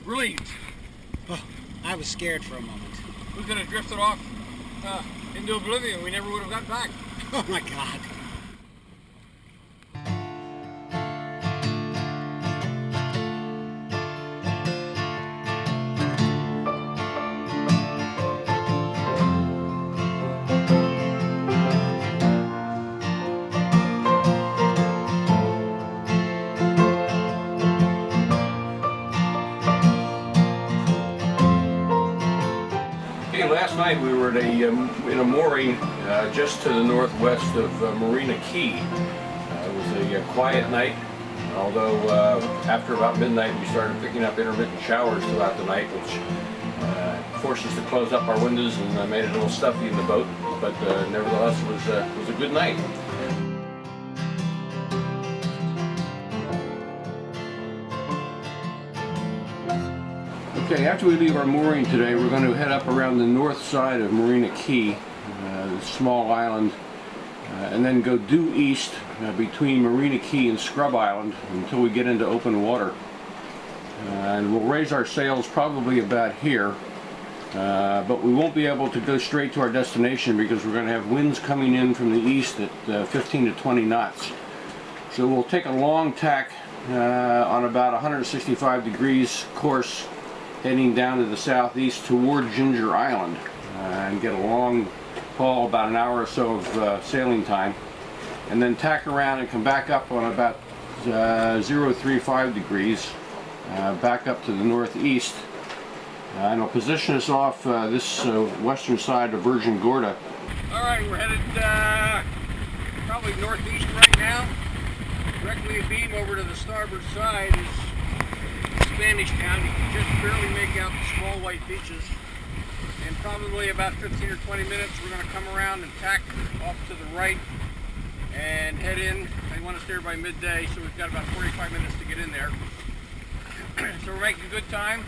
Brilliant. Oh, I was scared for a moment. We could have drifted off into oblivion. We never would have got back. Oh my God. Last night we were at in a mooring just to the northwest of Marina Key. It was a quiet night, although after about midnight we started picking up intermittent showers throughout the night, which forced us to close up our windows and made it a little stuffy in the boat, but nevertheless it was a good night. Okay, after we leave our mooring today, we're going to head up around the north side of Marina Key, the small island, and then go due east between Marina Key and Scrub Island until we get into open water. And we'll raise our sails probably about here, but we won't be able to go straight to our destination because we're going to have winds coming in from the east at 15 to 20 knots. So we'll take a long tack on about 165 degrees course, heading down to the southeast toward Ginger Island, and get a long haul, about an hour or so of sailing time, and then tack around and come back up on about 035 degrees, back up to the northeast, and it'll position us off this western side of Virgin Gorda. Alright, we're headed probably northeast right now. Directly abeam over to the starboard side is Spanish Town. You can just barely make out the small white beaches. In probably about 15 or 20 minutes we're going to come around and tack off to the right and head in. They want us there by midday, so we've got about 45 minutes to get in there. So we're making good time.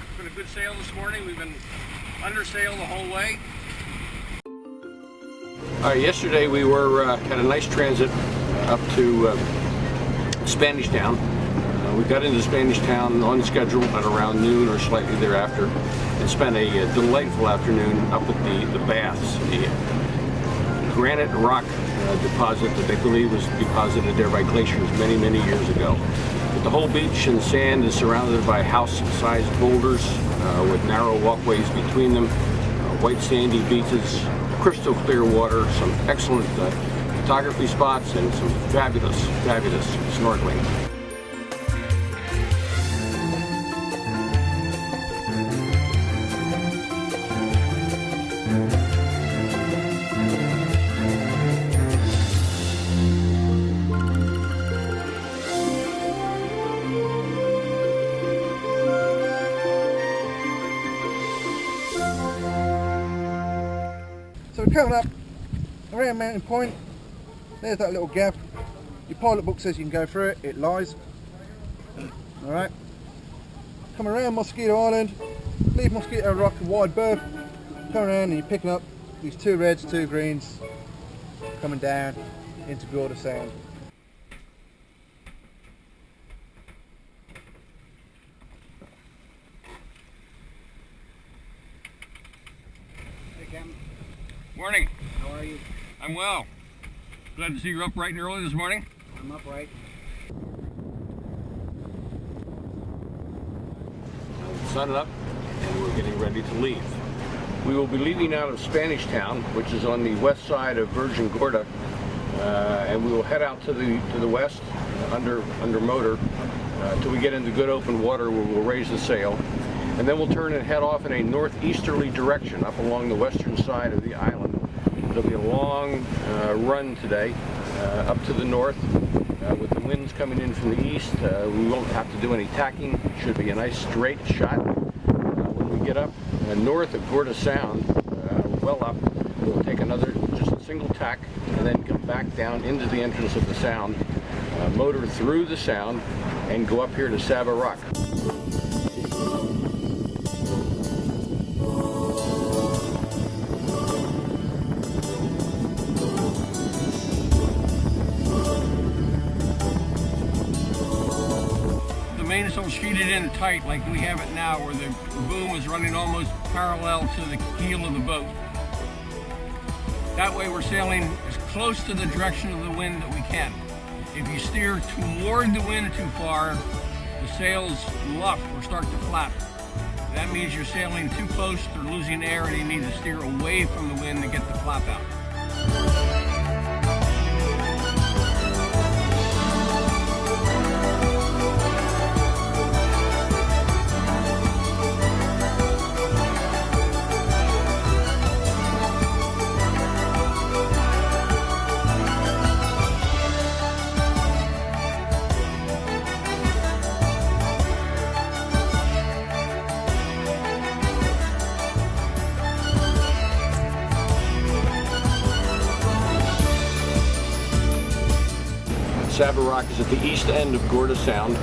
It's been a good sail this morning. We've been under sail the whole way. Yesterday we had a nice transit up to Spanish Town. We got into Spanish Town on schedule at around noon or slightly thereafter, and spent a delightful afternoon up at the baths, the granite rock deposit that they believe was deposited there by glaciers many, many years ago. But the whole beach and sand is surrounded by house-sized boulders with narrow walkways between them, white sandy beaches, crystal clear water, some excellent photography spots, and some fabulous, fabulous snorkeling. So we're coming up around Mountain Point. There's that little gap. Your pilot book says you can go through it. It lies. Alright. Come around Mosquito Island. Leave Mosquito Rock a wide berth. Come around and you're picking up these two reds, two greens, coming down into Gorda Sound. Hey, Captain. Morning. How are you? I'm well. Glad to see you're up bright and early this morning. I'm upright. Sun up, and we're getting ready to leave. We will be leaving out of Spanish Town, which is on the west side of Virgin Gorda, and we will head out to the west under motor till we get into good open water where we'll raise the sail, and then we'll turn and head off in a northeasterly direction up along the western side of the island. It'll be a long run today up to the north with the winds coming in from the east. We won't have to do any tacking. It should be a nice straight shot. When we get up north of Gorda Sound, well up, we'll take just a single tack and then come back down into the entrance of the sound, motor through the sound, and go up here to Saba Rock. mainsail sheeted in tight like we have it now, where the boom is running almost parallel to the keel of the boat. That way we're sailing as close to the direction of the wind that we can. If you steer toward the wind too far, the sails luff or start to flap. That means you're sailing too close or losing air, and you need to steer away from the wind to get the flap out. Rock is at the east end of Gorda Sound,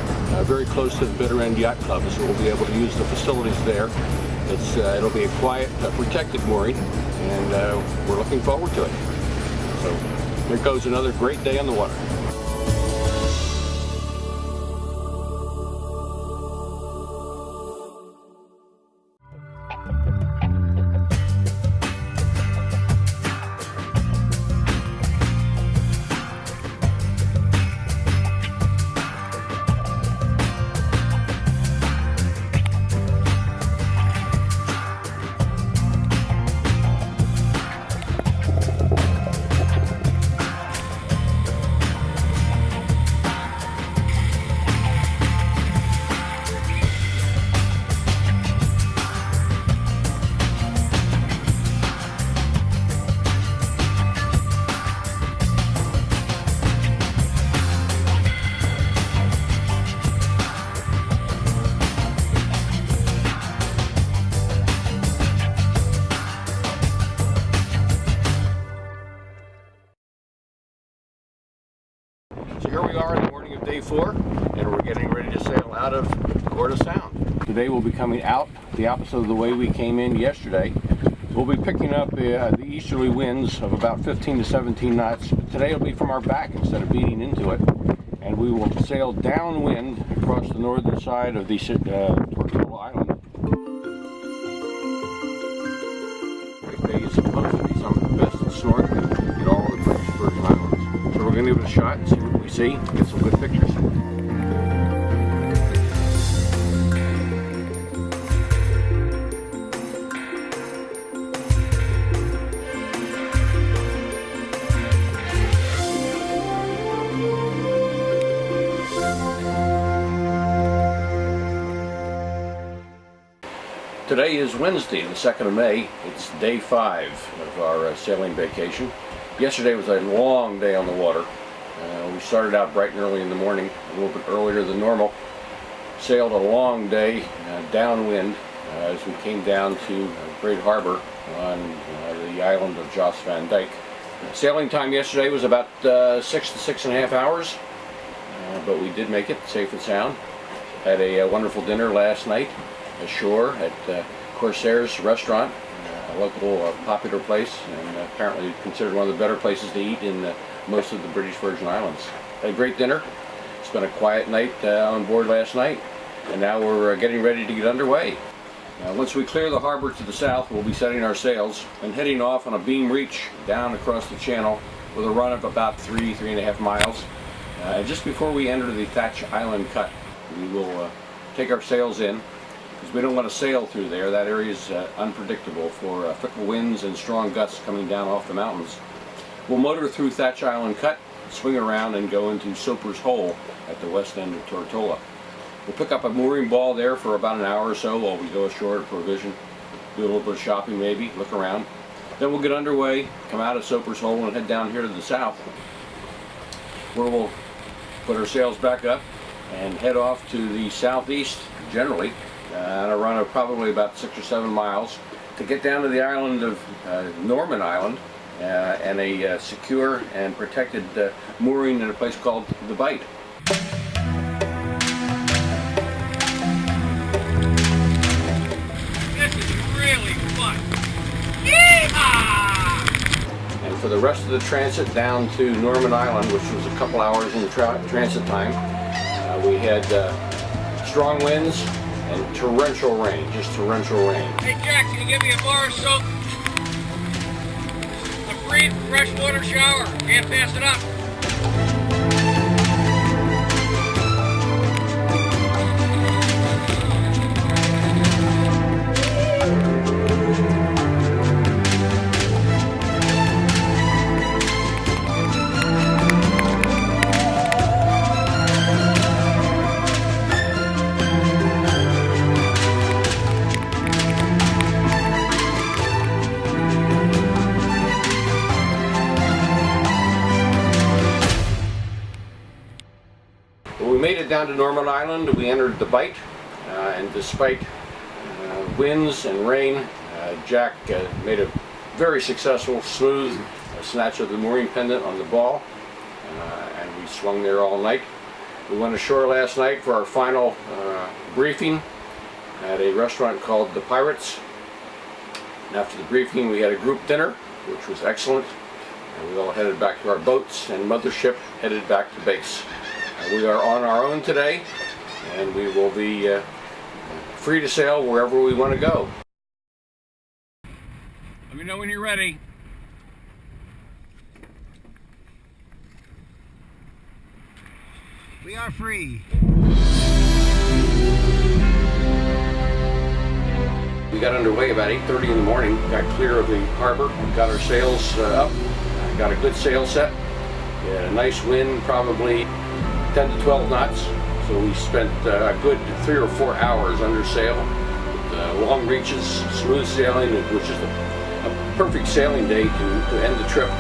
very close to the Bitter End Yacht Club, so we'll be able to use the facilities there. It'll be a quiet, protected mooring, and we're looking forward to it. So here goes another great day on the water. So here we are in the morning of day 4, and we're getting ready to sail out of Gorda Sound. Today we'll be coming out the opposite of the way we came in yesterday. We'll be picking up the easterly winds of about 15 to 17 knots. Today it'll be from our back instead of beating into it. And we will sail downwind across the northern side of the Flotilla Island. Great Bay is supposed to be some of the best snorkeling in all of the British Virgin Islands. So we're going to give it a shot and see what we see, get some good pictures. Today is Wednesday, the 2nd of May. It's day 5 of our sailing vacation. Yesterday was a long day on the water. We started out bright and early in the morning, a little bit earlier than normal. Sailed a long day downwind as we came down to Great Harbor on the island of Jost Van Dyke. Sailing time yesterday was about 6 to 6.5 hours, but we did make it safe and sound. Had a wonderful dinner last night ashore at Corsair's restaurant, a local popular place, and apparently considered one of the better places to eat in most of the British Virgin Islands. Had a great dinner, spent a quiet night on board last night, and now we're getting ready to get underway. Once we clear the harbor to the south, we'll be setting our sails and heading off on a beam reach down across the channel with a run of about 3.5 miles. Just before we enter the Thatch Island Cut, we will take our sails in, because we don't want to sail through there. That area is unpredictable for fickle winds and strong gusts coming down off the mountains. We'll motor through Thatch Island Cut, swing around and go into Soper's Hole at the west end of Tortola. We'll pick up a mooring ball there for about an hour or so while we go ashore to provision, do a little bit of shopping maybe, look around. Then we'll get underway, come out of Soper's Hole and head down here to the south, where we'll put our sails back up and head off to the southeast generally, on a run of probably about 6 or 7 miles to get down to the island of Norman Island and a secure and protected mooring in a place called the Bight. This is really fun. Yeehaw! And for the rest of the transit down to Norman Island, which was a couple hours in the transit time, we had strong winds and torrential rain, just torrential rain. Hey Jack, can you give me a bar of soap? A free freshwater shower. Can't pass it up. We made it down to Norman Island. We entered the bight, and despite winds and rain, Jack made a very successful, smooth snatch of the marine pendant on the ball, and we swung there all night. We went ashore last night for our final briefing at a restaurant called The Pirates. And after the briefing, we had a group dinner, which was excellent. And we all headed back to our boats, and mothership headed back to base. We are on our own today, and we will be free to sail wherever we want to go. Let me know when you're ready. We are free. We got underway about 8:30 in the morning, got clear of the harbor, got our sails up, got a good sail set. We had a nice wind, probably 10 to 12 knots, so we spent a good 3 or 4 hours under sail with long reaches, smooth sailing. It was just a perfect sailing day to end the trip.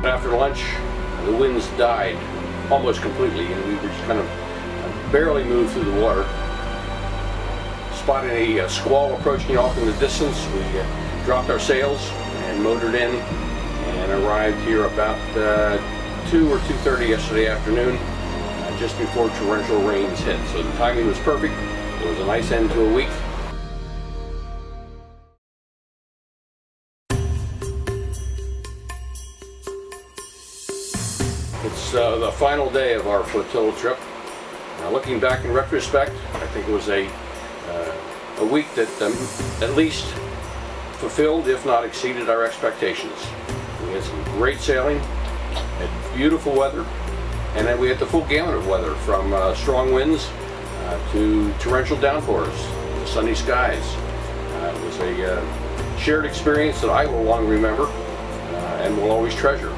After lunch, the winds died almost completely, and we were just kind of barely moved through the water. Spotted a squall approaching off in the distance. We dropped our sails and motored in and arrived here about 2 or 2:30 yesterday afternoon, just before torrential rains hit. So the timing was perfect. It was a nice end to a week. It's the final day of our flotilla trip. Now, looking back in retrospect, I think it was a week that at least fulfilled, if not exceeded, our expectations. We had some great sailing, had beautiful weather, and then we had the full gamut of weather, from strong winds to torrential downpours, to sunny skies. It was a shared experience that I will long remember and will always treasure.